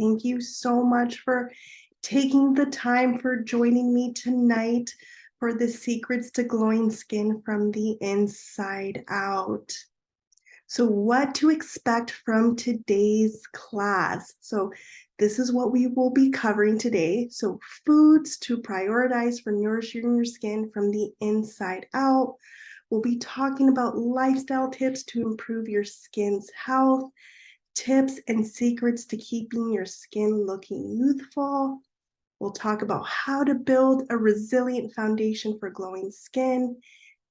Thank you so much for taking the time for joining me tonight for the secrets to glowing skin from the inside out. So, what to expect from today's class? So, this is what we will be covering today. So, foods to prioritize for nourishing your skin from the inside out. We'll be talking about lifestyle tips to improve your skin's health, tips and secrets to keeping your skin looking youthful. We'll talk about how to build a resilient foundation for glowing skin,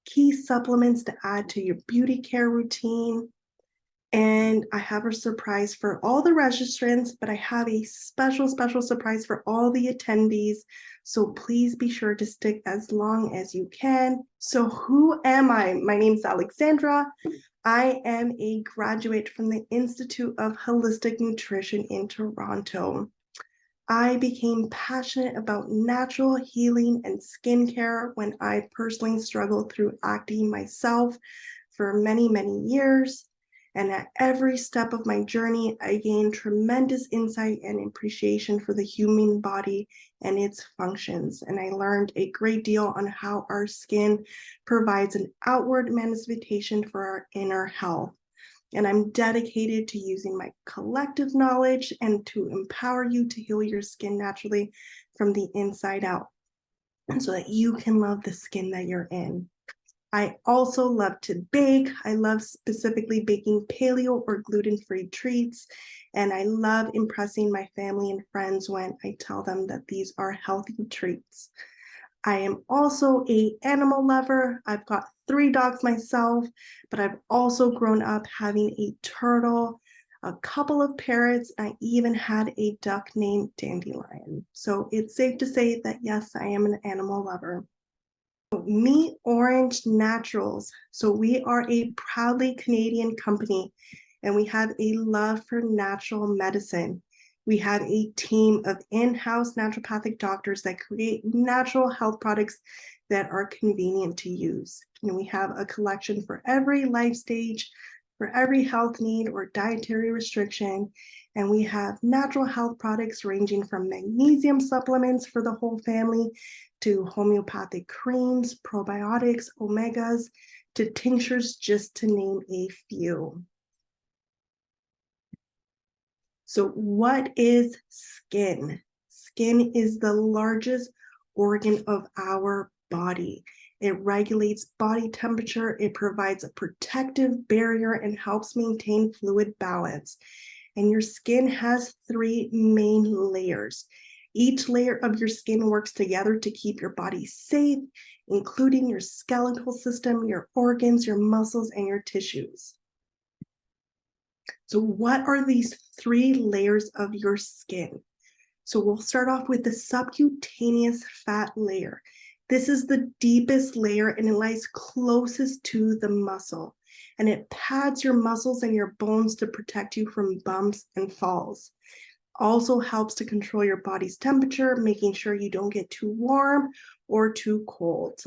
key supplements to add to your beauty care routine. And I have a surprise for all the registrants, but I have a special surprise for all the attendees. So please be sure to stick as long as you can. So who am I? My name is Alexandra. I am a graduate from the Institute of Holistic Nutrition in Toronto. I became passionate about natural healing and skincare when I personally struggled through acne myself for many years. And at every step of my journey, I gained tremendous insight and appreciation for the human body and its functions. And I learned a great deal on how our skin provides an outward manifestation for our inner health. And I'm dedicated to using my collective knowledge and to empower you to heal your skin naturally from the inside out, and so that you can love the skin that you're in. I also love to bake. I love specifically baking paleo or gluten-free treats. And I love impressing my family and friends when I tell them that these are healthy treats. I am also an animal lover. I've got 3 dogs myself, but I've also grown up having a turtle, a couple of parrots. I even had a duck named Dandelion. So it's safe to say that yes, I am an animal lover. Me Orange Naturals. So we are a proudly Canadian company, and we have a love for natural medicine. We have a team of in-house naturopathic doctors that create natural health products that are convenient to use. And we have a collection for every life stage, for every health need or dietary restriction. And we have natural health products ranging from magnesium supplements for the whole family to homeopathic creams, probiotics, omegas, to tinctures, just to name a few. So what is skin? Skin is the largest organ of our body. It regulates body temperature, it provides a protective barrier, and helps maintain fluid balance. And your skin has 3 main layers. Each layer of your skin works together to keep your body safe, including your skeletal system, your organs, your muscles, and your tissues. So what are these 3 layers of your skin? So we'll start off with the subcutaneous fat layer. This is the deepest layer and it lies closest to the muscle. And it pads your muscles and your bones to protect you from bumps and falls. Also helps to control your body's temperature, making sure you don't get too warm or too cold.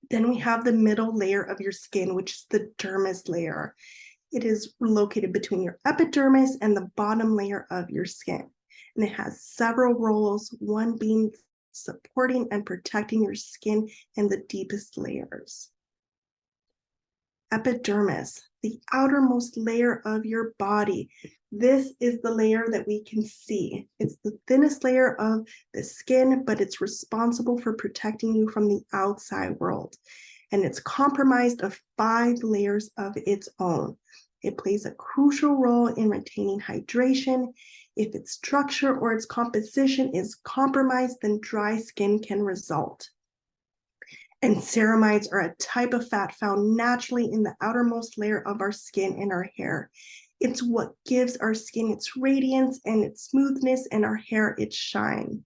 Then we have the middle layer of your skin, which is the dermis layer. It is located between your epidermis and the bottom layer of your skin. And it has several roles, one being supporting and protecting your skin in the deepest layers. Epidermis, the outermost layer of your body. This is the layer that we can see. It's the thinnest layer of the skin, but it's responsible for protecting you from the outside world. And it's comprised of 5 layers of its own. It plays a crucial role in maintaining hydration. If its structure or its composition is compromised, then dry skin can result. And ceramides are a type of fat found naturally in the outermost layer of our skin and our hair. It's what gives our skin its radiance and its smoothness, and our hair its shine.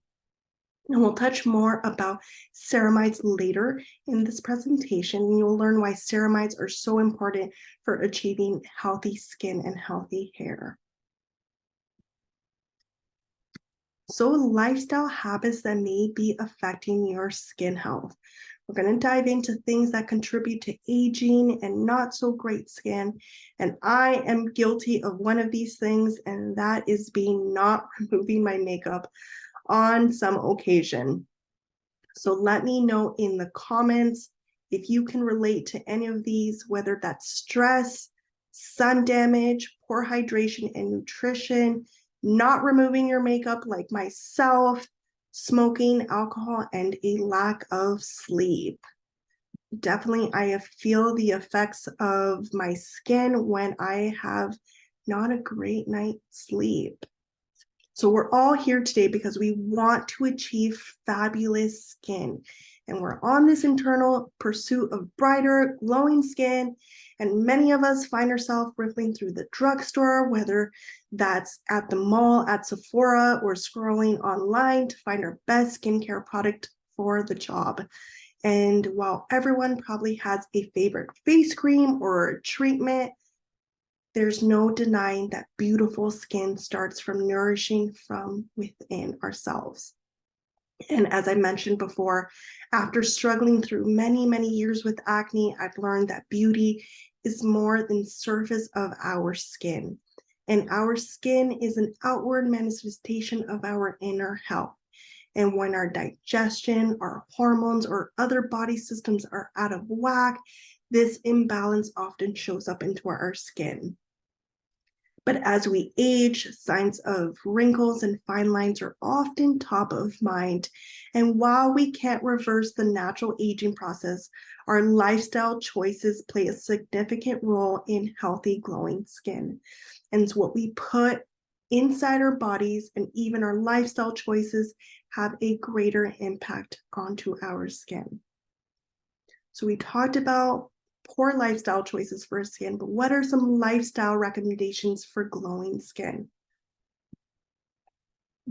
And we'll touch more about ceramides later in this presentation, and you'll learn why ceramides are so important for achieving healthy skin and healthy hair. So lifestyle habits that may be affecting your skin health. We're going to dive into things that contribute to aging and not so great skin. And I am guilty of one of these things, and that is not removing my makeup on some occasion. So let me know in the comments if you can relate to any of these, whether that's stress, sun damage, poor hydration and nutrition, not removing your makeup like myself, smoking, alcohol, and a lack of sleep. Definitely, I feel the effects of my skin when I have not a great night's sleep. So we're all here today because we want to achieve fabulous skin. And we're on this internal pursuit of brighter, glowing skin. And many of us find ourselves rippling through the drugstore, whether that's at the mall, at Sephora, or scrolling online to find our best skincare product for the job. And while everyone probably has a favorite face cream or treatment, there's no denying that beautiful skin starts from nourishing from within ourselves. And as I mentioned before, after struggling through many, many years with acne, I've learned that beauty is more than surface of our skin. And our skin is an outward manifestation of our inner health. And when our digestion, our hormones, or other body systems are out of whack, this imbalance often shows up into our skin. But as we age, signs of wrinkles and fine lines are often top of mind. And while we can't reverse the natural aging process, our lifestyle choices play a significant role in healthy, glowing skin. And what we put inside our bodies and even our lifestyle choices have a greater impact onto our skin. So we talked about poor lifestyle choices for skin, but what are some lifestyle recommendations for glowing skin?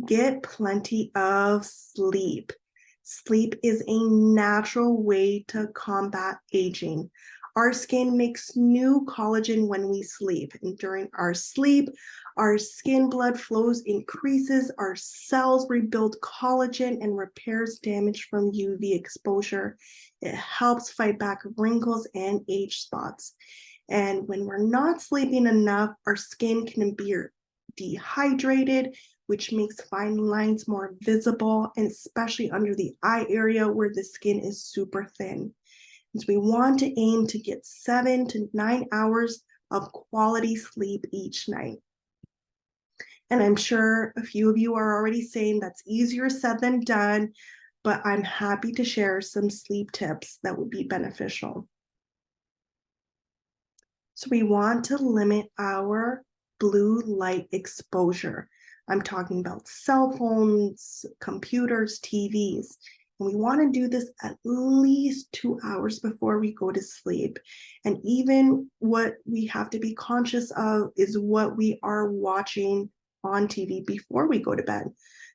Get plenty of sleep. Sleep is a natural way to combat aging. Our skin makes new collagen when we sleep, and during our sleep, our skin blood flows increases, our cells rebuild collagen and repairs damage from UV exposure. It helps fight back wrinkles and age spots. And when we're not sleeping enough, our skin can be dehydrated, which makes fine lines more visible, and especially under the eye area where the skin is super thin. So we want to aim to get 7 to 9 hours of quality sleep each night. And I'm sure a few of you are already saying that's easier said than done, but I'm happy to share some sleep tips that would be beneficial. So we want to limit our blue light exposure. I'm talking about cell phones, computers, TVs. And we want to do this at least 2 hours before we go to sleep. And even what we have to be conscious of is what we are watching on TV before we go to bed.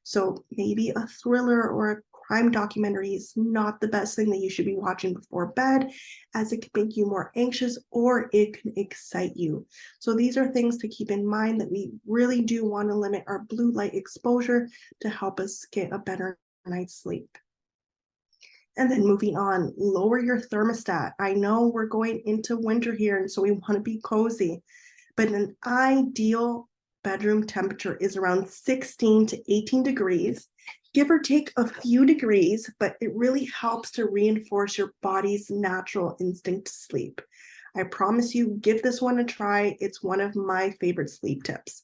So maybe a thriller or a crime documentary is not the best thing that you should be watching before bed, as it can make you more anxious or it can excite you. So these are things to keep in mind, that we really do want to limit our blue light exposure to help us get a better night's sleep. And then moving on, lower your thermostat. I know we're going into winter here, and so we want to be cozy, but an ideal bedroom temperature is around 16 to 18 degrees, give or take a few degrees, but it really helps to reinforce your body's natural instinct to sleep. I promise you, give this one a try. It's one of my favorite sleep tips.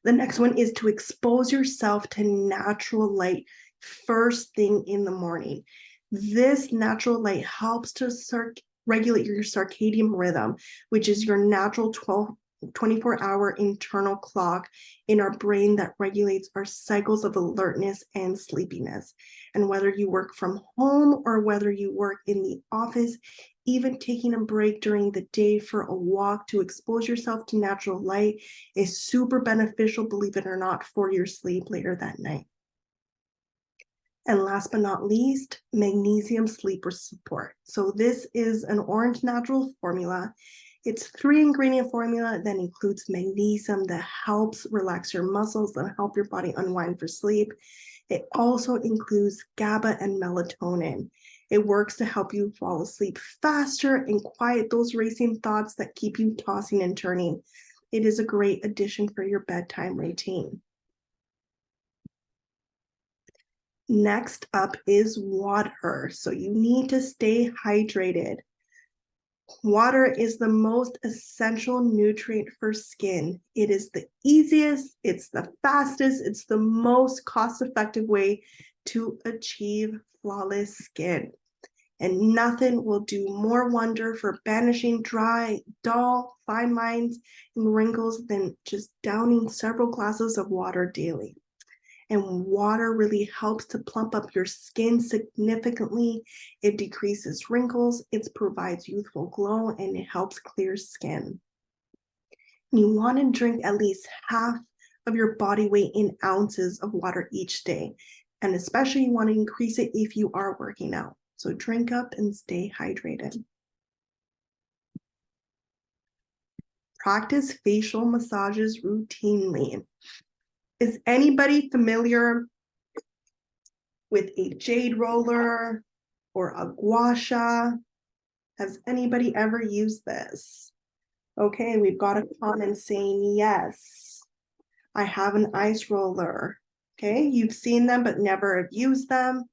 The next one is to expose yourself to natural light first thing in the morning. This natural light helps to regulate your circadian rhythm, which is your natural 24-hour internal clock in our brain that regulates our cycles of alertness and sleepiness. And whether you work from home or whether you work in the office, even taking a break during the day for a walk to expose yourself to natural light is super beneficial, believe it or not, for your sleep later that night. And last but not least, magnesium sleeper support. So this is an orange natural formula. It's 3-ingredient formula that includes magnesium that helps relax your muscles and help your body unwind for sleep. It also includes GABA and melatonin. It works to help you fall asleep faster and quiet those racing thoughts that keep you tossing and turning. It is a great addition for your bedtime routine. Next up is water. So you need to stay hydrated. Water is the most essential nutrient for skin. It is the easiest, it's the fastest, it's the most cost-effective way to achieve flawless skin. And nothing will do more wonder for banishing dry, dull, fine lines, and wrinkles than just downing several glasses of water daily. And water really helps to plump up your skin significantly. It decreases wrinkles, it provides youthful glow, and it helps clear skin. You want to drink at least half of your body weight in ounces of water each day. And especially you want to increase it if you are working out. So drink up and stay hydrated. Practice facial massages routinely. Is anybody familiar with a jade roller or a gua sha? Has anybody ever used this? Okay, we've got a comment saying yes. I have an ice roller. Okay, you've seen them but never have used them.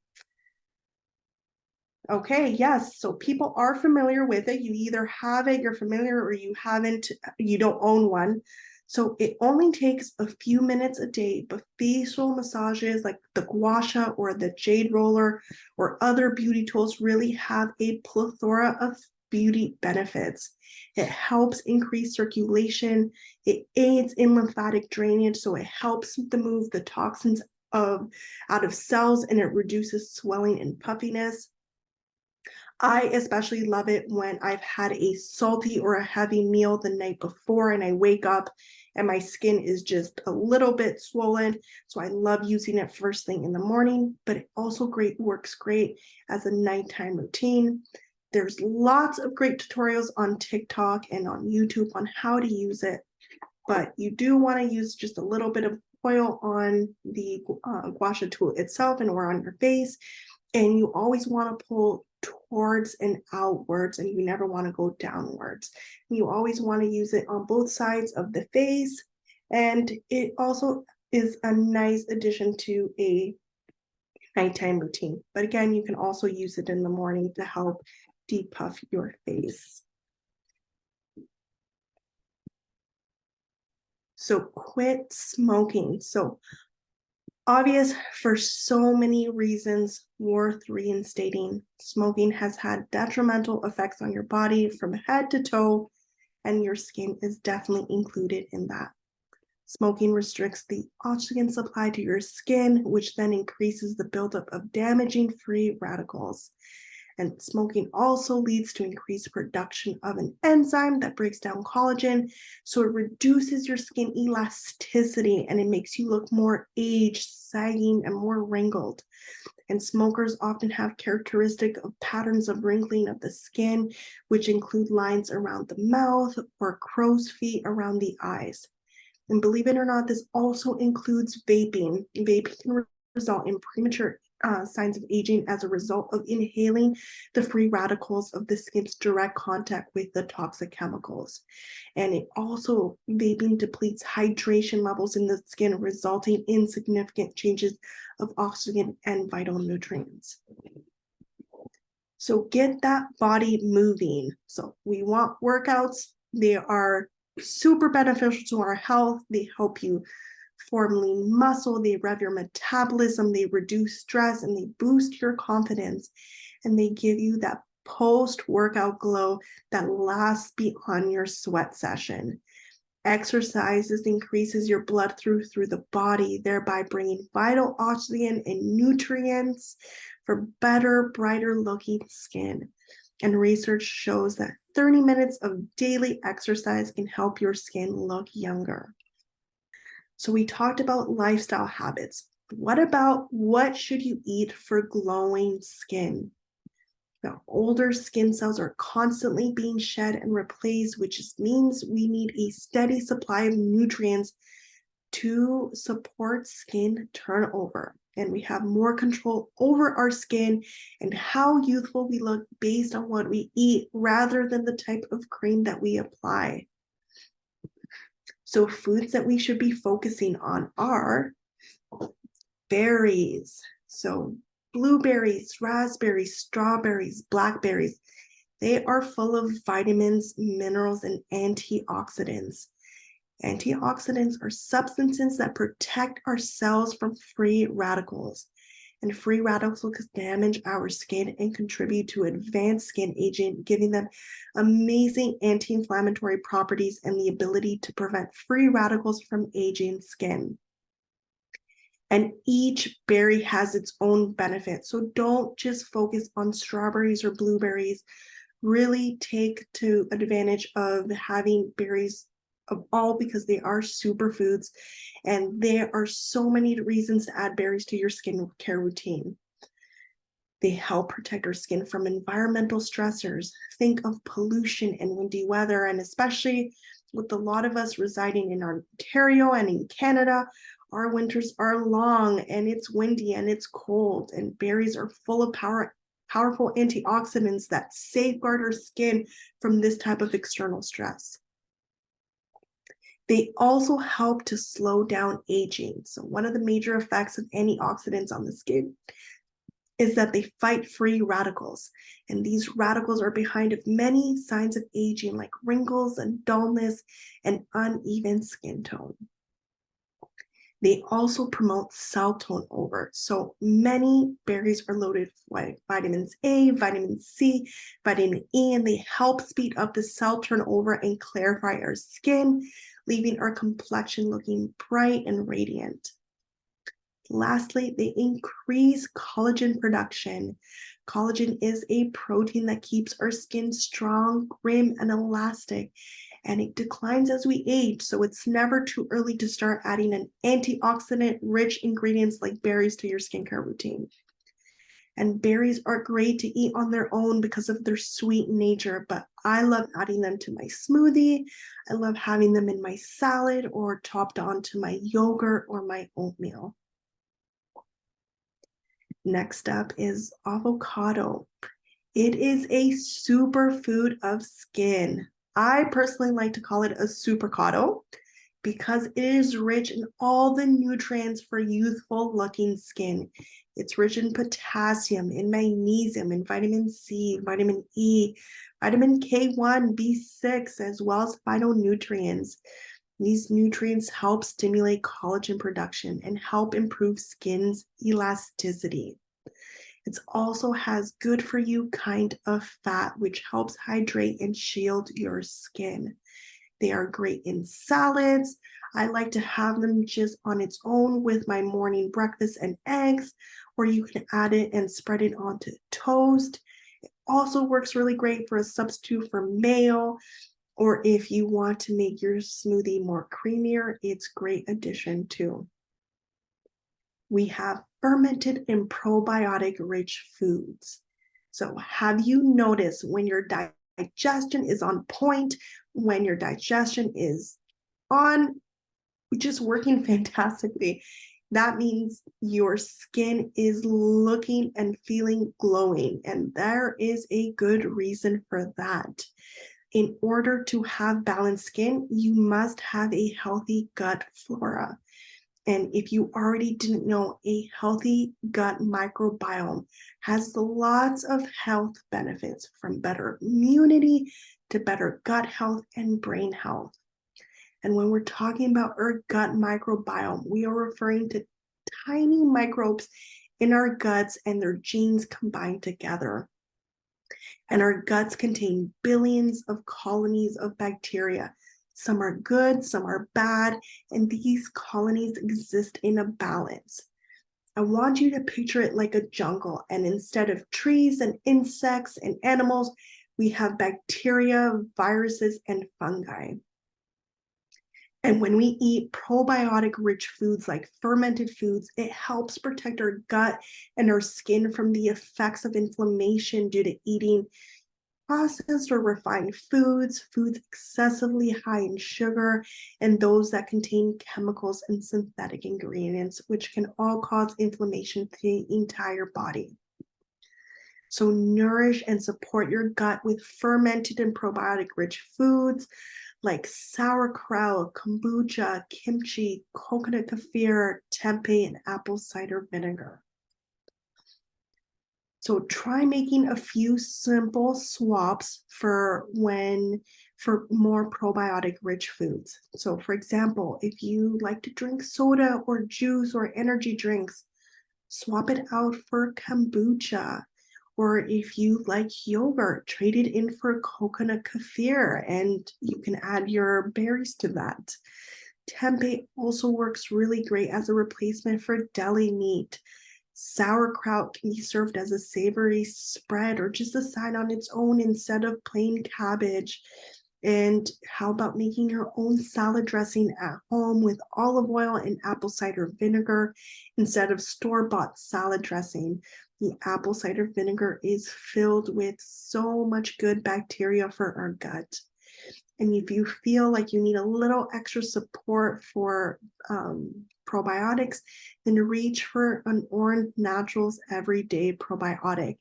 Okay, yes, so people are familiar with it. You either have it, you're familiar, or you haven't, you don't own one. So it only takes a few minutes a day, but facial massages like the gua sha or the jade roller or other beauty tools really have a plethora of beauty benefits. It helps increase circulation, it aids in lymphatic drainage, so it helps to move the toxins out of cells, and it reduces swelling and puffiness. I especially love it when I've had a salty or a heavy meal the night before and I wake up and my skin is just a little bit swollen. So I love using it first thing in the morning, but it also works great as a nighttime routine. There's lots of great tutorials on TikTok and on YouTube on how to use it, but you do want to use just a little bit of oil on the gua sha tool itself and or on your face. And you always want to pull towards and outwards, and you never want to go downwards. You always want to use it on both sides of the face, and it also is a nice addition to a nighttime routine. But again, you can also use it in the morning to help depuff your face. So quit smoking. So obvious for so many reasons, worth reinstating. Smoking has had detrimental effects on your body from head to toe, and your skin is definitely included in that. Smoking restricts the oxygen supply to your skin, which then increases the buildup of damaging free radicals. And smoking also leads to increased production of an enzyme that breaks down collagen. So it reduces your skin elasticity and it makes you look more aged, sagging, and more wrinkled. And smokers often have characteristic of patterns of wrinkling of the skin, which include lines around the mouth or crow's feet around the eyes. And believe it or not, this also includes vaping. Vaping can result in premature signs of aging as a result of inhaling the free radicals of the skin's direct contact with the toxic chemicals. And it also, vaping depletes hydration levels in the skin, resulting in significant changes of oxygen and vital nutrients. So get that body moving. So we want workouts. They are super beneficial to our health. They help you form lean muscle, they rev your metabolism, they reduce stress, and they boost your confidence. And they give you that post-workout glow that lasts beyond your sweat session. Exercises increases your blood through the body, thereby bringing vital oxygen and nutrients for better, brighter looking skin. And research shows that 30 minutes of daily exercise can help your skin look younger. So we talked about lifestyle habits. What about what should you eat for glowing skin? Now, older skin cells are constantly being shed and replaced, which means we need a steady supply of nutrients to support skin turnover. And we have more control over our skin and how youthful we look based on what we eat rather than the type of cream that we apply. So foods that we should be focusing on are berries. So blueberries, raspberries, strawberries, blackberries. They are full of vitamins, minerals, and antioxidants. Antioxidants are substances that protect our cells from free radicals. And free radicals can damage our skin and contribute to advanced skin aging, giving them amazing anti-inflammatory properties and the ability to prevent free radicals from aging skin. And each berry has its own benefit. So don't just focus on strawberries or blueberries. Really take to advantage of having berries of all because they are superfoods and there are so many reasons to add berries to your skincare routine. They help protect our skin from environmental stressors. Think of pollution and windy weather, and especially with a lot of us residing in Ontario and in Canada, our winters are long and it's windy and it's cold, and berries are full of powerful antioxidants that safeguard our skin from this type of external stress. They also help to slow down aging. So one of the major effects of antioxidants on the skin is that they fight free radicals. And these radicals are behind many signs of aging like wrinkles and dullness and uneven skin tone. They also promote cell turnover. So many berries are loaded with vitamins A, vitamin C, vitamin E, and they help speed up the cell turnover and clarify our skin, leaving our complexion looking bright and radiant. Lastly, they increase collagen production. Collagen is a protein that keeps our skin strong, grim, and elastic, and it declines as we age, so it's never too early to start adding an antioxidant-rich ingredients like berries to your skincare routine. And berries are great to eat on their own because of their sweet nature, but I love adding them to my smoothie. I love having them in my salad or topped onto my yogurt or my oatmeal. Next up is avocado. It is a superfood of skin. I personally like to call it a supercado because it is rich in all the nutrients for youthful looking skin. It's rich in potassium, in magnesium, in vitamin C, vitamin E, vitamin K1, B6, as well as phytonutrients. These nutrients help stimulate collagen production and help improve skin's elasticity. It also has good for you kind of fat, which helps hydrate and shield your skin. They are great in salads. I like to have them just on its own with my morning breakfast and eggs, or you can add it and spread it onto toast. It also works really great for a substitute for mayo, or if you want to make your smoothie more creamier, it's a great addition too. We have fermented and probiotic rich foods. So have you noticed when your digestion is on point, when your digestion is on just working fantastically, that means your skin is looking and feeling glowing. And there is a good reason for that. In order to have balanced skin, you must have a healthy gut flora. And if you already didn't know, a healthy gut microbiome has lots of health benefits, from better immunity to better gut health and brain health. And when we're talking about our gut microbiome, we are referring to tiny microbes in our guts and their genes combined together. And our guts contain billions of colonies of bacteria. Some are good, some are bad, and these colonies exist in a balance. I want you to picture it like a jungle, and instead of trees and insects and animals, we have bacteria, viruses, and fungi. And when we eat probiotic-rich foods like fermented foods, it helps protect our gut and our skin from the effects of inflammation due to eating processed or refined foods, foods excessively high in sugar, and those that contain chemicals and synthetic ingredients, which can all cause inflammation to the entire body. So nourish and support your gut with fermented and probiotic-rich foods like sauerkraut, kombucha, kimchi, coconut kefir, tempeh, and apple cider vinegar. So try making a few simple swaps for more probiotic rich foods. So for example, if you like to drink soda or juice or energy drinks, swap it out for kombucha. Or if you like yogurt, trade it in for coconut kefir and you can add your berries to that. Tempeh also works really great as a replacement for deli meat. Sauerkraut can be served as a savory spread or just a side on its own instead of plain cabbage. And how about making your own salad dressing at home with olive oil and apple cider vinegar instead of store-bought salad dressing? The apple cider vinegar is filled with so much good bacteria for our gut. And if you feel like you need a little extra support for probiotics, then reach for an Orange Naturals Everyday Probiotic. It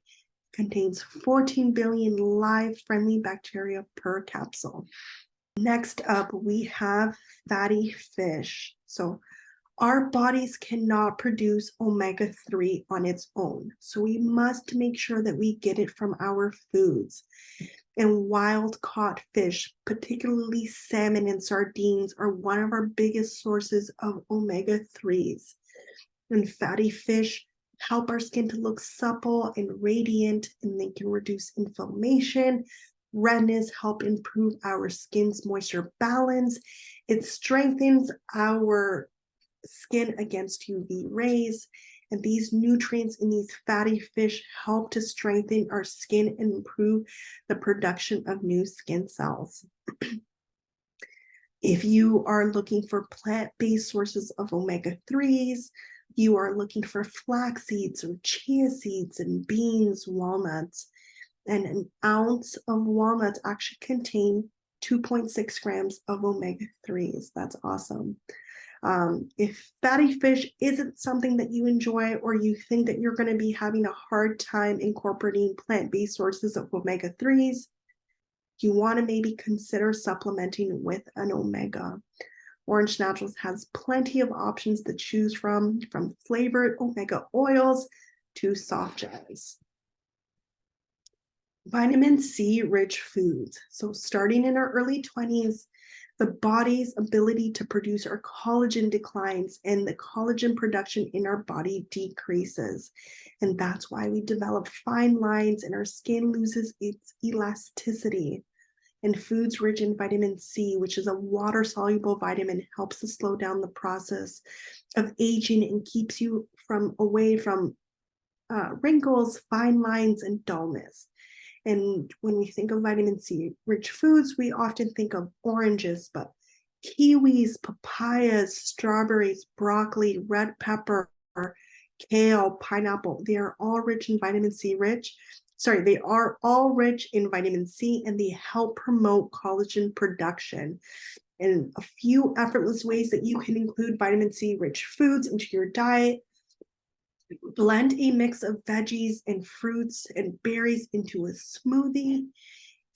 contains 14 billion live friendly bacteria per capsule. Next up, we have fatty fish. So our bodies cannot produce omega-3 on its own. So we must make sure that we get it from our foods. And wild caught fish, particularly salmon and sardines, are one of our biggest sources of omega-3s. And fatty fish help our skin to look supple and radiant, and they can reduce inflammation, redness, help improve our skin's moisture balance. It strengthens our skin against UV rays. And these nutrients in these fatty fish help to strengthen our skin and improve the production of new skin cells. If you are looking for plant-based sources of omega-3s, you are looking for flax seeds or chia seeds and beans, walnuts. And an ounce of walnuts actually contain 2.6 grams of omega-3s. That's awesome. If fatty fish isn't something that you enjoy or you think that you're going to be having a hard time incorporating plant-based sources of omega-3s, you want to maybe consider supplementing with an omega. Orange Naturals has plenty of options to choose from flavored omega oils to soft gels. Vitamin C rich foods. So starting in our early 20s, the body's ability to produce our collagen declines and the collagen production in our body decreases. And that's why we develop fine lines and our skin loses its elasticity. And foods rich in vitamin C, which is a water-soluble vitamin, helps to slow down the process of aging and keeps you away from wrinkles, fine lines, and dullness. And when we think of vitamin C rich foods, we often think of oranges, but kiwis, papayas, strawberries, broccoli, red pepper, kale, pineapple, they are all rich in vitamin C they are all rich in vitamin C and they help promote collagen production. And a few effortless ways that you can include vitamin C rich foods into your diet: blend a mix of veggies and fruits and berries into a smoothie.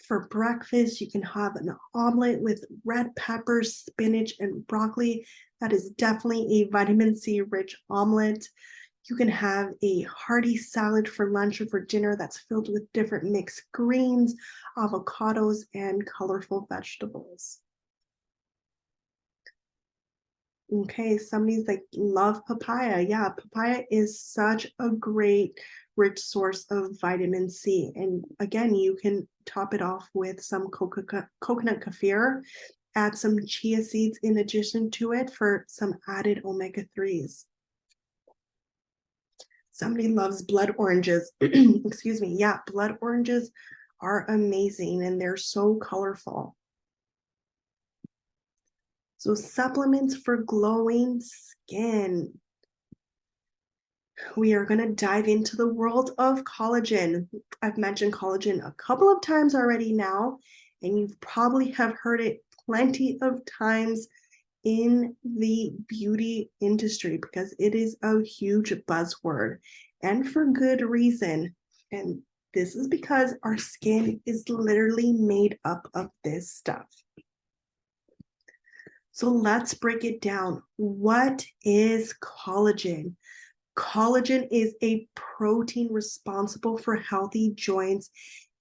For breakfast, you can have an omelet with red peppers, spinach, and broccoli. That is definitely a vitamin C rich omelet. You can have a hearty salad for lunch or for dinner that's filled with different mixed greens, avocados, and colorful vegetables. Okay, somebody's like, love papaya. Yeah, papaya is such a great rich source of vitamin C. And again, you can top it off with some coconut kefir, add some chia seeds in addition to it for some added omega-3s. Somebody loves blood oranges. Excuse me. Yeah, blood oranges are amazing and they're so colorful. So supplements for glowing skin. we are going to dive into the world of collagen. I've mentioned collagen a couple of times already now, and you probably have heard it plenty of times in the beauty industry because it is a huge buzzword, and for good reason. And this is because our skin is literally made up of this stuff. So let's break it down. What is collagen? Collagen is a protein responsible for healthy joints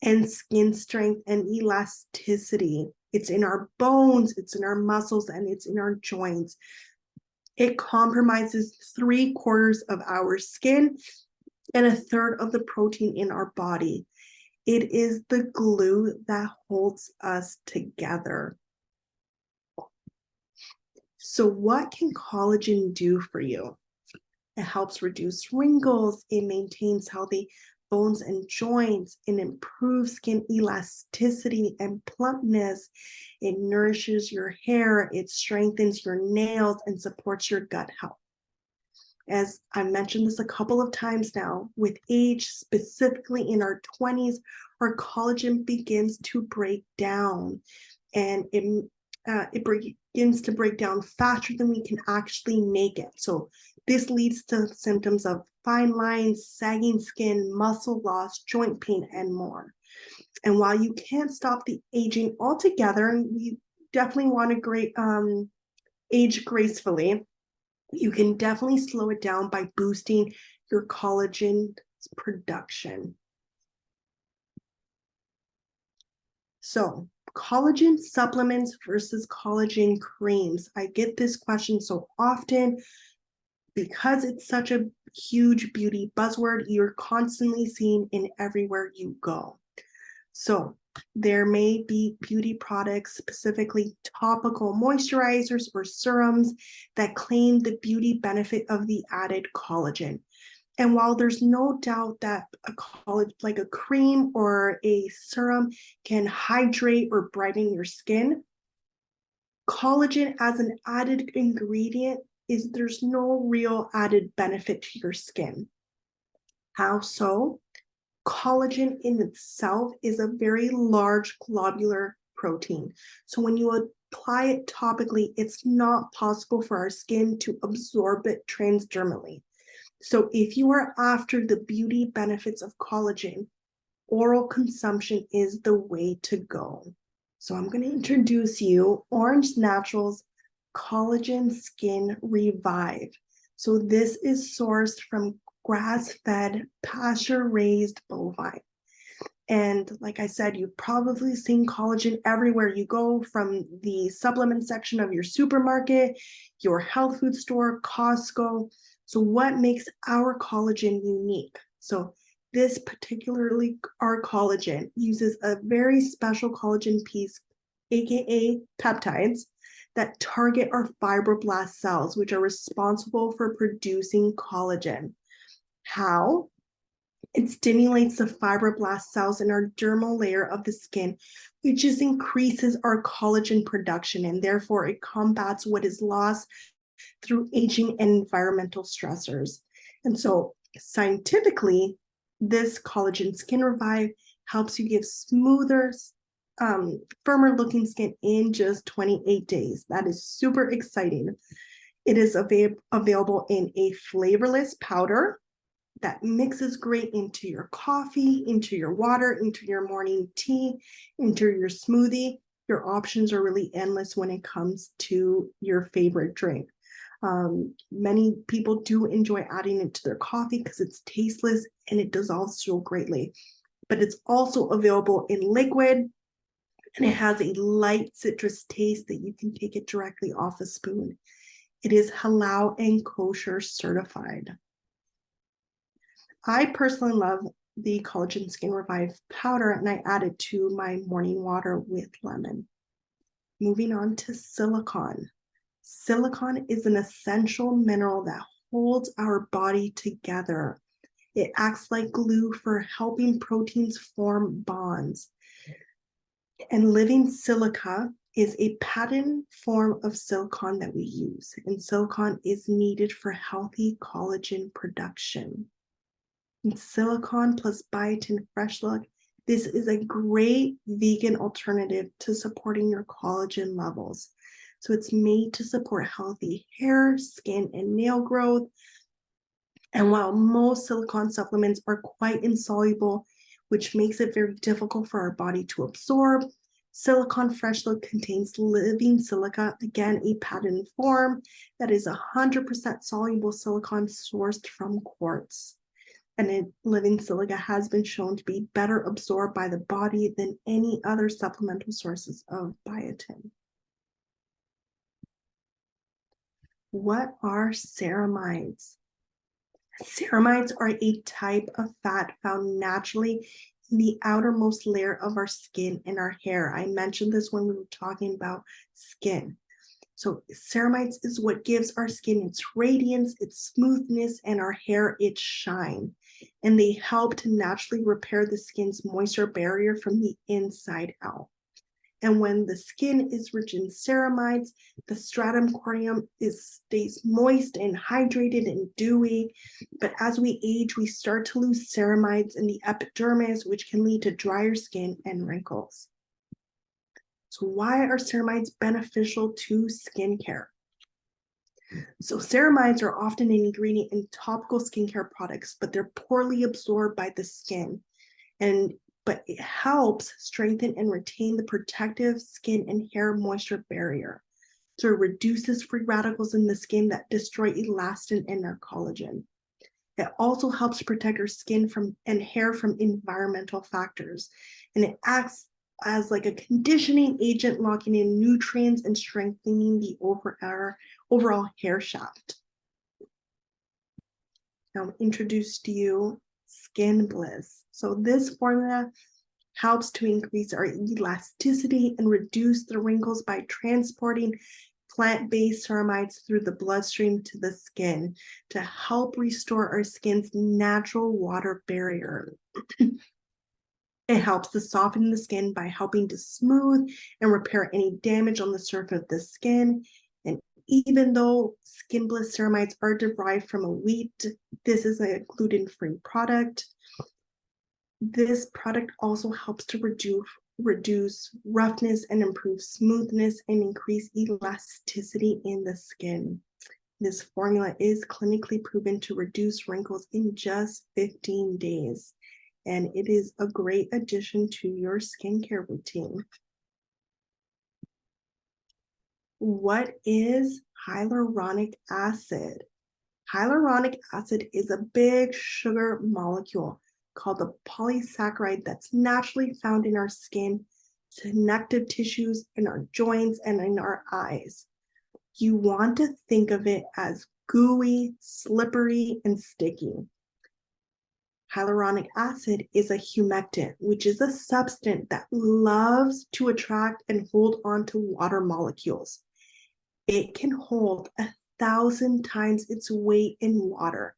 and skin strength and elasticity. It's in our bones, it's in our muscles, and it's in our joints. It compromises 3/4 of our skin and 1/3 of the protein in our body. It is the glue that holds us together. So, what can collagen do for you? It helps reduce wrinkles, it maintains healthy bones and joints, it improves skin elasticity and plumpness, it nourishes your hair, it strengthens your nails, and supports your gut health. As I mentioned this a couple of times now, with age, specifically in our 20s, our collagen begins to break down, and it begins to break down faster than we can actually make it. So this leads to symptoms of fine lines, sagging skin, muscle loss, joint pain, and more. And while you can't stop the aging altogether, and you definitely want to age gracefully, you can definitely slow it down by boosting your collagen production. So, collagen supplements versus collagen creams. I get this question so often because it's such a huge beauty buzzword. You're constantly seen in everywhere you go. So, there may be beauty products, specifically topical moisturizers or serums, that claim the beauty benefit of the added collagen. And while there's no doubt that like a cream or a serum can hydrate or brighten your skin, collagen as an added ingredient there's no real added benefit to your skin. How so? Collagen in itself is a very large globular protein. So when you apply it topically, it's not possible for our skin to absorb it transdermally. So if you are after the beauty benefits of collagen, oral consumption is the way to go. So I'm going to introduce you Orange Naturals Collagen Skin Revive. So this is sourced from grass-fed, pasture-raised bovine. And like I said, you've probably seen collagen everywhere you go, from the supplement section of your supermarket, your health food store, Costco. So what makes our collagen unique? So this particularly, our collagen uses a very special collagen piece, aka peptides, that target our fibroblast cells, which are responsible for producing collagen. How? It stimulates the fibroblast cells in our dermal layer of the skin, which just increases our collagen production, and therefore it combats what is lost through aging and environmental stressors. And so scientifically, this collagen skin revive helps you give smoother, firmer looking skin in just 28 days. That is super exciting. It is available in a flavorless powder that mixes great into your coffee, into your water, into your morning tea, into your smoothie. Your options are really endless when it comes to your favorite drink. Many people do enjoy adding it to their coffee because it's tasteless and it dissolves so greatly. But it's also available in liquid, and it has a light citrus taste that you can take it directly off a spoon. It is halal and kosher certified. I personally love the Collagen Skin Revive powder, and I add it to my morning water with lemon. Moving on to silicone. Silicone is an essential mineral that holds our body together. It acts like glue for helping proteins form bonds. And living silica is a patent form of silicone that we use, and silicone is needed for healthy collagen production. And silicone plus biotin fresh look, this is a great vegan alternative to supporting your collagen levels. So it's made to support healthy hair, skin, and nail growth. And while most silicone supplements are quite insoluble, which makes it very difficult for our body to absorb, Silicone Fresh Look contains living silica, again, a patented form that is 100% soluble silicone sourced from quartz. And living silica has been shown to be better absorbed by the body than any other supplemental sources of biotin. What are ceramides? Ceramides are a type of fat found naturally in the outermost layer of our skin and our hair. I mentioned this when we were talking about skin. So ceramides is what gives our skin its radiance, its smoothness, and our hair its shine. And they help to naturally repair the skin's moisture barrier from the inside out. And when the skin is rich in ceramides, the stratum corneum stays moist and hydrated and dewy. But as we age, we start to lose ceramides in the epidermis, which can lead to drier skin and wrinkles. So why are ceramides beneficial to skincare? So ceramides are often an ingredient in topical skincare products, but they're poorly absorbed by the skin. But it helps strengthen and retain the protective skin and hair moisture barrier. So it reduces free radicals in the skin that destroy elastin and our collagen. It also helps protect our skin and hair from environmental factors. And it acts as like a conditioning agent, locking in nutrients and strengthening the overall hair shaft. Now I'll introduce to you Skin Bliss. So this formula helps to increase our elasticity and reduce the wrinkles by transporting plant-based ceramides through the bloodstream to the skin to help restore our skin's natural water barrier. It helps to soften the skin by helping to smooth and repair any damage on the surface of the skin. And even though Skin Bliss ceramides are derived from a wheat, this is a gluten-free product. This product also helps to reduce roughness and improve smoothness and increase elasticity in the skin. This formula is clinically proven to reduce wrinkles in just 15 days, and it is a great addition to your skincare routine. What is hyaluronic acid? Hyaluronic acid is a big sugar molecule called the polysaccharide that's naturally found in our skin, connective tissues, in our joints, and in our eyes. You want to think of it as gooey, slippery, and sticky. Hyaluronic acid is a humectant, which is a substance that loves to attract and hold on to water molecules. It can hold 1,000 times its weight in water,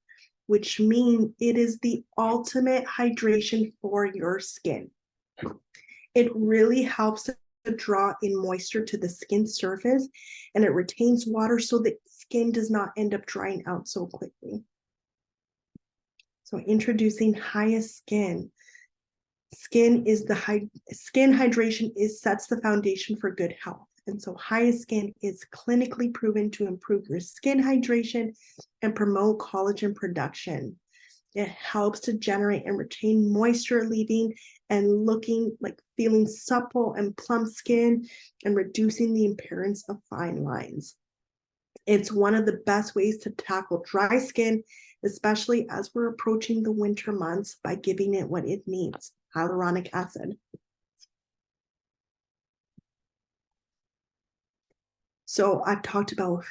which means it is the ultimate hydration for your skin. It really helps to draw in moisture to the skin surface, and it retains water so the skin does not end up drying out so quickly. So introducing HyaSkin. Skin hydration sets the foundation for good health. And so HyaSkin is clinically proven to improve your skin hydration and promote collagen production. It helps to generate and retain moisture, leaving and looking like feeling supple and plump skin and reducing the appearance of fine lines. It's one of the best ways to tackle dry skin, especially as we're approaching the winter months, by giving it what it needs, hyaluronic acid. So I've talked about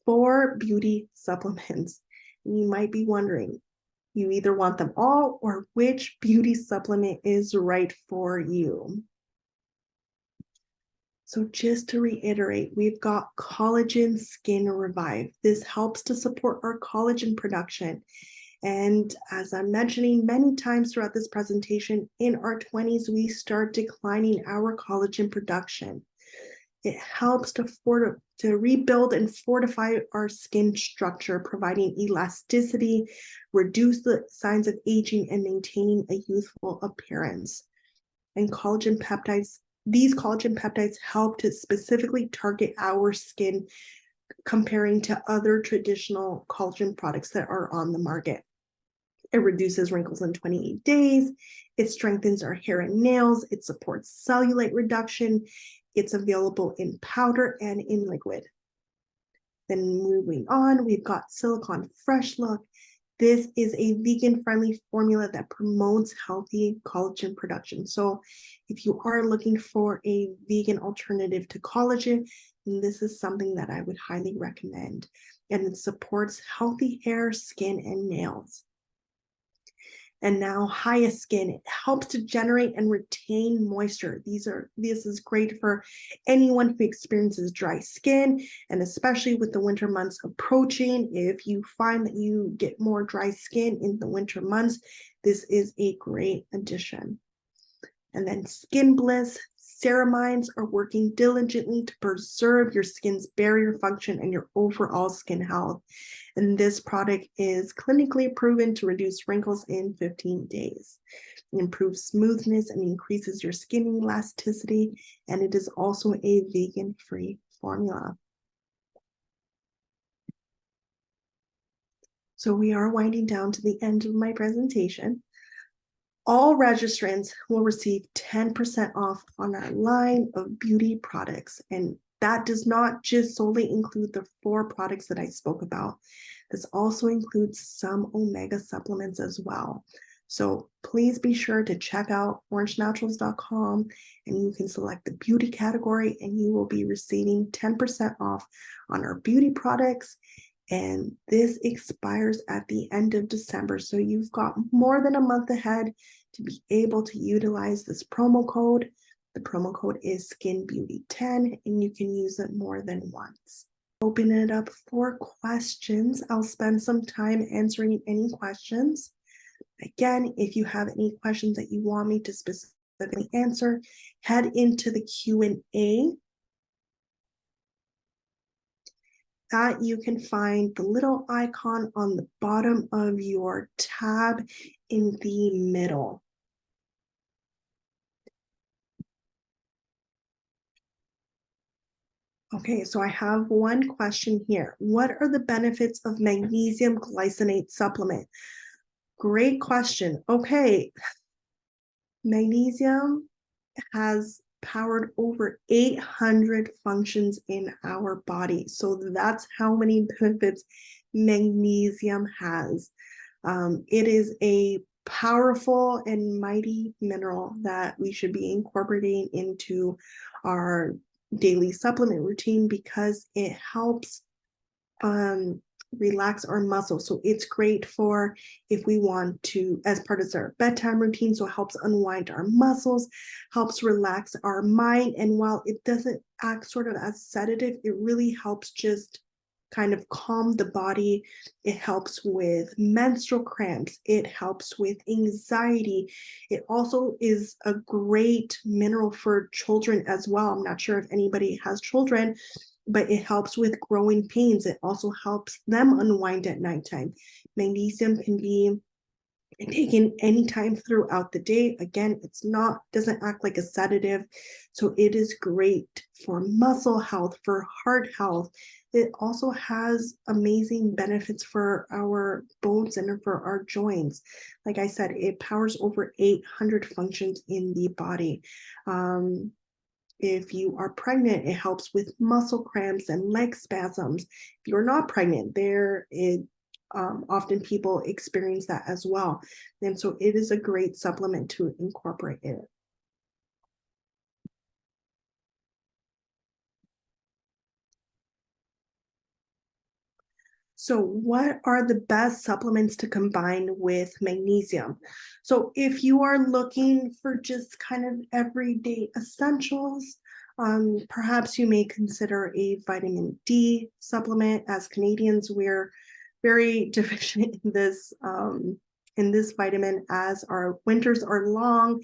4 beauty supplements. And you might be wondering, you either want them all or which beauty supplement is right for you. So just to reiterate, we've got Collagen Skin Revive. This helps to support our collagen production. And as I'm mentioning many times throughout this presentation, in our 20s, we start declining our collagen production. It helps to rebuild and fortify our skin structure, providing elasticity, reduce the signs of aging, and maintaining a youthful appearance. And these collagen peptides help to specifically target our skin comparing to other traditional collagen products that are on the market. It reduces wrinkles in 28 days. It strengthens our hair and nails. It supports cellulite reduction. It's available in powder and in liquid. Then moving on, we've got Silicon Fresh Look. This is a vegan-friendly formula that promotes healthy collagen production. So if you are looking for a vegan alternative to collagen, then this is something that I would highly recommend. And it supports healthy hair, skin, and nails. And now Highest Skin, it helps to generate and retain moisture. This is great for anyone who experiences dry skin, and especially with the winter months approaching. If you find that you get more dry skin in the winter months, this is a great addition. And then Skin Bliss, ceramides are working diligently to preserve your skin's barrier function and your overall skin health. And this product is clinically proven to reduce wrinkles in 15 days. It improves smoothness and increases your skin elasticity. And it is also a vegan-free formula. So we are winding down to the end of my presentation. All registrants will receive 10% off on our line of beauty products. And that does not just solely include the 4 products that I spoke about. This also includes some omega supplements as well. So please be sure to check out orangenaturals.com, and you can select the beauty category, and you will be receiving 10% off on our beauty products. And this expires at the end of December. So you've got more than a month ahead to be able to utilize this promo code. The promo code is SkinBeauty10, and you can use it more than once. Open it up for questions. I'll spend some time answering any questions. Again, if you have any questions that you want me to specifically answer, head into the Q&A. That you can find the little icon on the bottom of your tab in the middle. Okay, so I have one question here. What are the benefits of magnesium glycinate supplement? Great question. Okay, magnesium has powered over 800 functions in our body. So that's how many benefits magnesium has. It is a powerful and mighty mineral that we should be incorporating into our daily supplement routine because it helps relax our muscles. So it's great for if we want to, as part of our bedtime routine, so it helps unwind our muscles, helps relax our mind. And while it doesn't act sort of as sedative, it really helps just kind of calm the body. It helps with menstrual cramps. It helps with anxiety. It also is a great mineral for children as well. I'm not sure if anybody has children, but it helps with growing pains. It also helps them unwind at nighttime. Magnesium can be taken anytime throughout the day. Again, doesn't act like a sedative. So it is great for muscle health, for heart health. It also has amazing benefits for our bones and for our joints. Like I said, it powers over 800 functions in the body. If you are pregnant, it helps with muscle cramps and leg spasms. If you're not pregnant, often people experience that as well. And so it is a great supplement to incorporate in it. So what are the best supplements to combine with magnesium? So if you are looking for just kind of everyday essentials, perhaps you may consider a vitamin D supplement. As Canadians, we're very deficient in in this vitamin as our winters are long,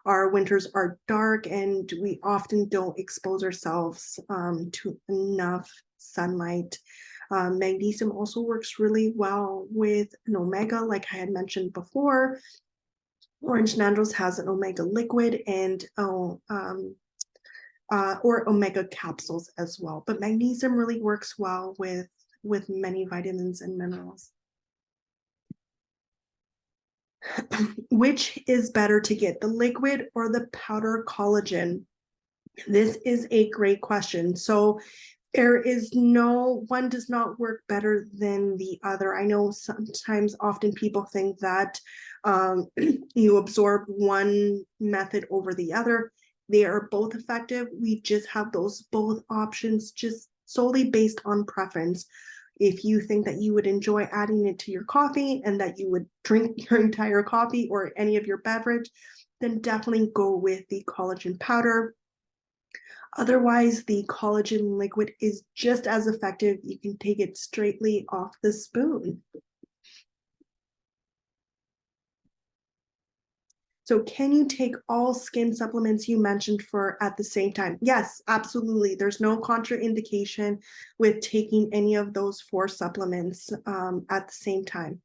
our winters are dark, and we often don't expose ourselves to enough sunlight. Magnesium also works really well with an omega, like I had mentioned before. Orange Nandos has an omega liquid and or omega capsules as well. But magnesium really works well with many vitamins and minerals. Which is better to get, the liquid or the powder collagen? This is a great question. So there is no one does not work better than the other. I know sometimes often people think that you absorb one method over the other. They are both effective. We just have those both options just solely based on preference. If you think that you would enjoy adding it to your coffee and that you would drink your entire coffee or any of your beverage, then definitely go with the collagen powder. Otherwise, the collagen liquid is just as effective. You can take it straightly off the spoon. So can you take all skin supplements you mentioned for at the same time? Yes, absolutely. There's no contraindication with taking any of those 4 supplements at the same time.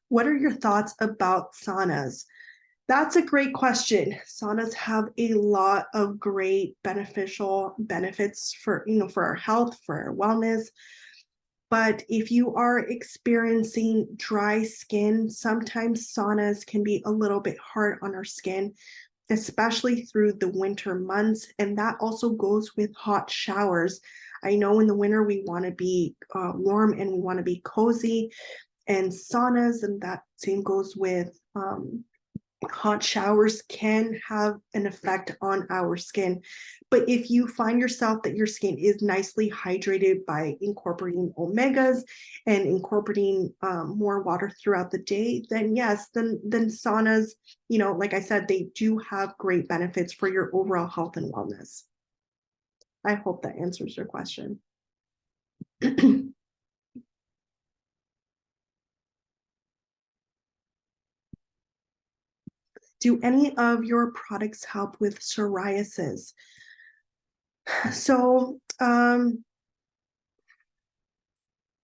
What are your thoughts about saunas? That's a great question. Saunas have a lot of great beneficial benefits for our health, for our wellness. But if you are experiencing dry skin, sometimes saunas can be a little bit hard on our skin, especially through the winter months. And that also goes with hot showers. I know in the winter we want to be warm and we want to be cozy, and saunas, and that same goes with hot showers, can have an effect on our skin. But if you find yourself that your skin is nicely hydrated by incorporating omegas and incorporating more water throughout the day, then yes, then saunas, like I said, they do have great benefits for your overall health and wellness. I hope that answers your question. Do any of your products help with psoriasis? So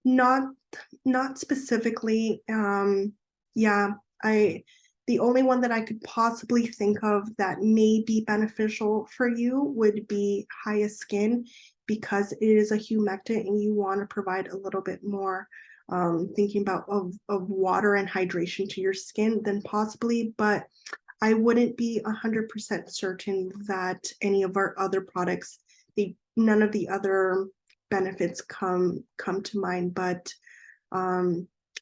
not specifically. Yeah, the only one that I could possibly think of that may be beneficial for you would be Hyaskin, because it is a humectant and you want to provide a little bit more thinking about of water and hydration to your skin, then possibly. But I wouldn't be 100% certain that any of our other products, none of the other benefits come to mind. But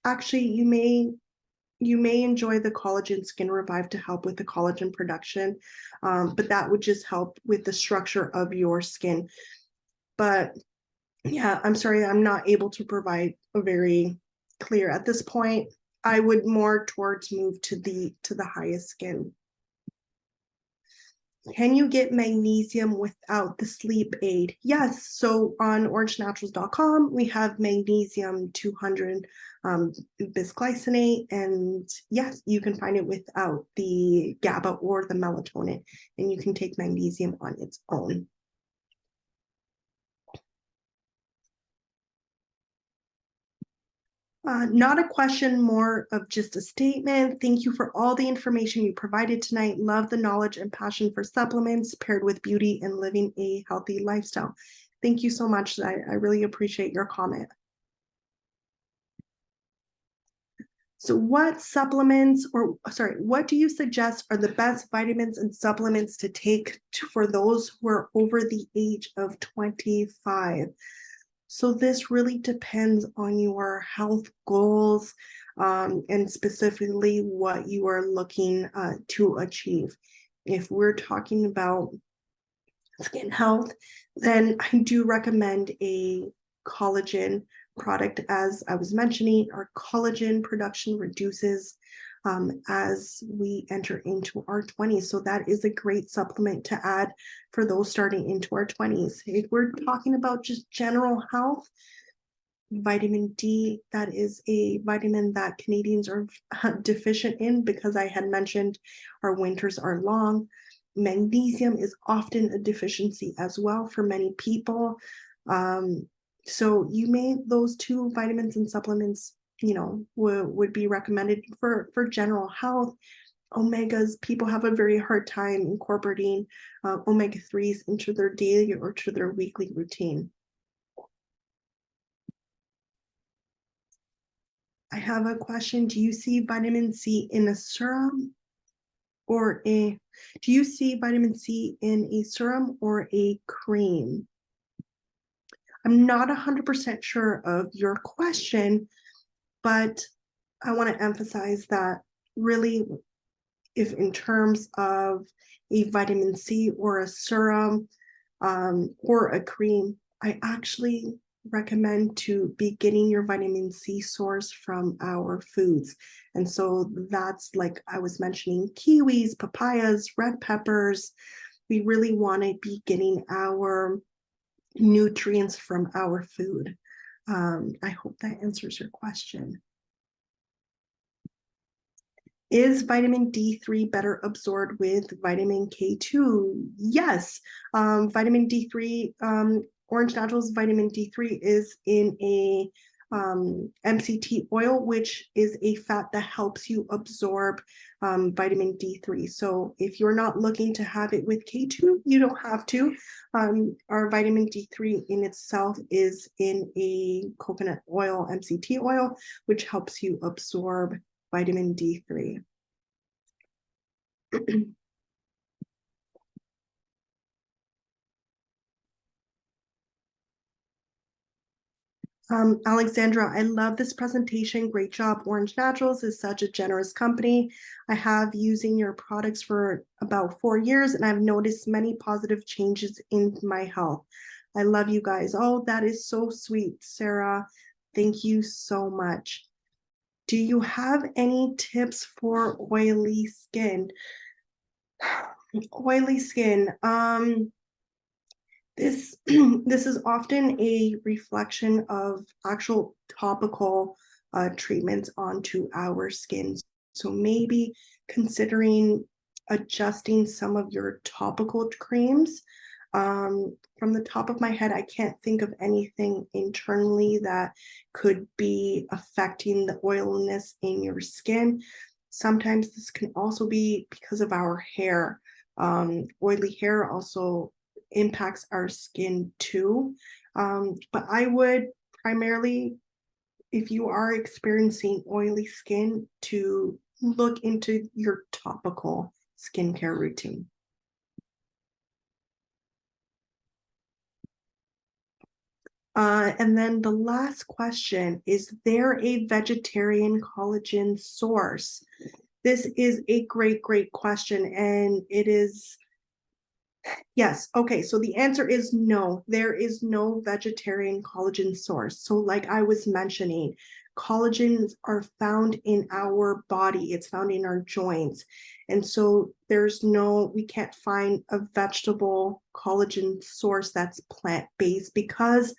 actually, you may enjoy the collagen skin revive to help with the collagen production, but that would just help with the structure of your skin. But yeah, I'm sorry, I'm not able to provide a very clear at this point. I would more towards move to the Hyaskin. Can you get magnesium without the sleep aid? Yes. So on orangenaturals.com, we have magnesium 200 bisglycinate. And yes, you can find it without the GABA or the melatonin. And you can take magnesium on its own. Not a question, more of just a statement. Thank you for all the information you provided tonight. Love the knowledge and passion for supplements paired with beauty and living a healthy lifestyle. Thank you so much. I really appreciate your comment. So what do you suggest are the best vitamins and supplements to take for those who are over the age of 25? So this really depends on your health goals and specifically what you are looking to achieve. If we're talking about skin health, then I do recommend a collagen product. As I was mentioning, our collagen production reduces as we enter into our 20s. So that is a great supplement to add for those starting into our 20s. If we're talking about just general health, vitamin D, that is a vitamin that Canadians are deficient in because I had mentioned our winters are long. Magnesium is often a deficiency as well for many people. So those two vitamins and supplements, would be recommended for general health. Omegas, people have a very hard time incorporating omega-3s into their daily or to their weekly routine. I have a question. Do you see vitamin C in a serum or do you see vitamin C in a serum or a cream? I'm not 100% sure of your question, but I want to emphasize that really, if in terms of a vitamin C or a serum or a cream, I actually recommend to be getting your vitamin C source from our foods. And so that's, like I was mentioning, kiwis, papayas, red peppers. We really want to be getting our nutrients from our food. I hope that answers your question. Is vitamin D3 better absorbed with vitamin K2? Yes. Vitamin D3, Orange Naturals vitamin D3 is in a MCT oil, which is a fat that helps you absorb vitamin D3. So if you're not looking to have it with K2, you don't have to. Our vitamin D3 in itself is in a coconut oil, MCT oil, which helps you absorb vitamin D3. Alexandra, I love this presentation. Great job. Orange Naturals is such a generous company. I have using your products for about 4 years, and I've noticed many positive changes in my health. I love you guys. Oh, that is so sweet, Sarah. Thank you so much. Do you have any tips for oily skin? Oily skin. This this is often a reflection of actual topical treatments onto our skin. So maybe considering adjusting some of your topical creams. From the top of my head, I can't think of anything internally that could be affecting the oiliness in your skin. Sometimes this can also be because of our hair. Oily hair also impacts our skin too. But I would primarily, if you are experiencing oily skin, to look into your topical skincare routine. And then the last question, is there a vegetarian collagen source? This is a great, great question. And it is, yes. Okay. So the answer is no. There is no vegetarian collagen source. So, like I was mentioning, collagens are found in our body, it's found in our joints. And so we can't find a vegetable collagen source that's plant based because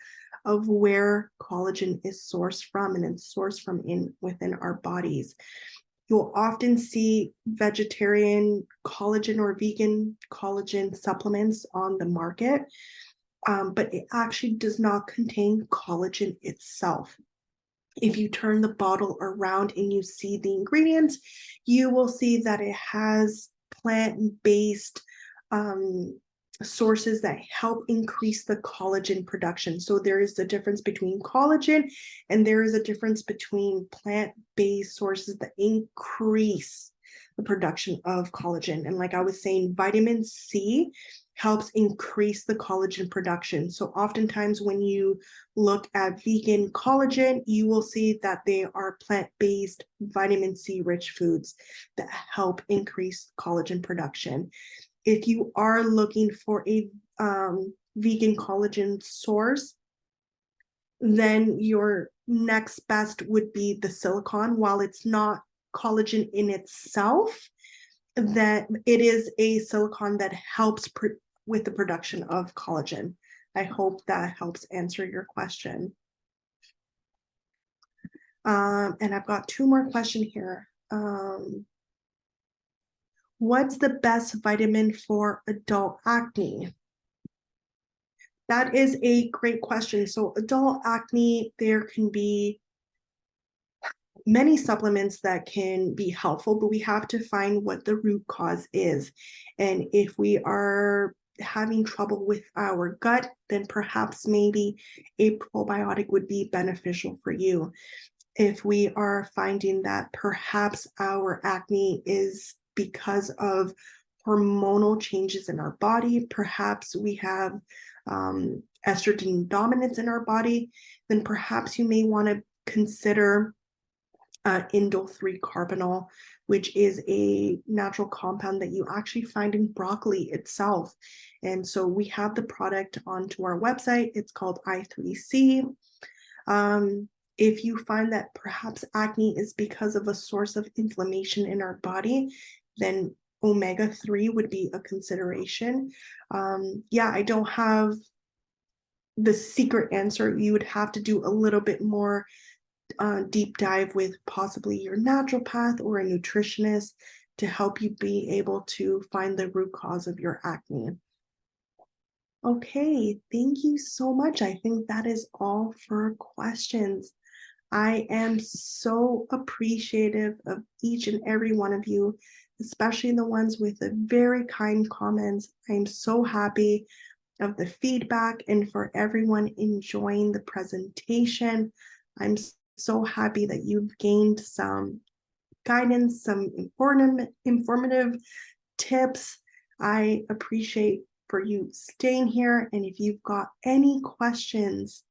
of where collagen is sourced from, and it's sourced from within our bodies. You'll often see vegetarian collagen or vegan collagen supplements on the market, but it actually does not contain collagen itself. If you turn the bottle around and you see the ingredients, you will see that it has plant-based sources that help increase the collagen production. So there is a difference between collagen and there is a difference between plant-based sources that increase the production of collagen. And like I was saying, vitamin C helps increase the collagen production. So oftentimes when you look at vegan collagen, you will see that they are plant-based vitamin C rich foods that help increase collagen production. If you are looking for a vegan collagen source, then your next best would be the silicone. While it's not collagen in itself, that it is a silicone that helps with the production of collagen. I hope that helps answer your question. And I've got two more questions here. What's the best vitamin for adult acne? That is a great question. So adult acne, there can be many supplements that can be helpful, but we have to find what the root cause is. And if we are having trouble with our gut, then perhaps maybe a probiotic would be beneficial for you. If we are finding that perhaps our acne is because of hormonal changes in our body, perhaps we have estrogen dominance in our body, then perhaps you may want to consider indole 3 carbinol, which is a natural compound that you actually find in broccoli itself. And so we have the product onto our website. It's called I3C. If you find that perhaps acne is because of a source of inflammation in our body, then omega-3 would be a consideration. Yeah, I don't have the secret answer. You would have to do a little bit more deep dive with possibly your naturopath or a nutritionist to help you be able to find the root cause of your acne. Okay, thank you so much. I think that is all for questions. I am so appreciative of each and every one of you, especially the ones with the very kind comments. I'm so happy of the feedback and for everyone enjoying the presentation. I'm so happy that you've gained some guidance, some informative tips. I appreciate for you staying here. And if you've got any questions,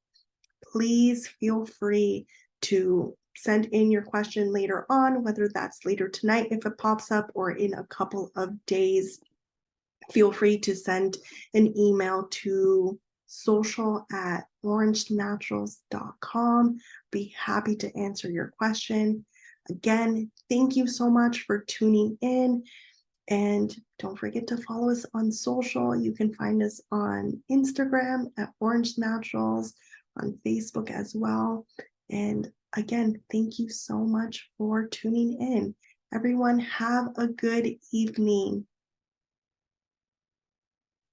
please feel free to send in your question later on, whether that's later tonight if it pops up or in a couple of days. Feel free to send an email to social@orangenaturals.com. Be happy to answer your question. Again, thank you so much for tuning in. And don't forget to follow us on social. You can find us on Instagram at Orange Naturals, on Facebook as well. And again, thank you so much for tuning in. Everyone, have a good evening.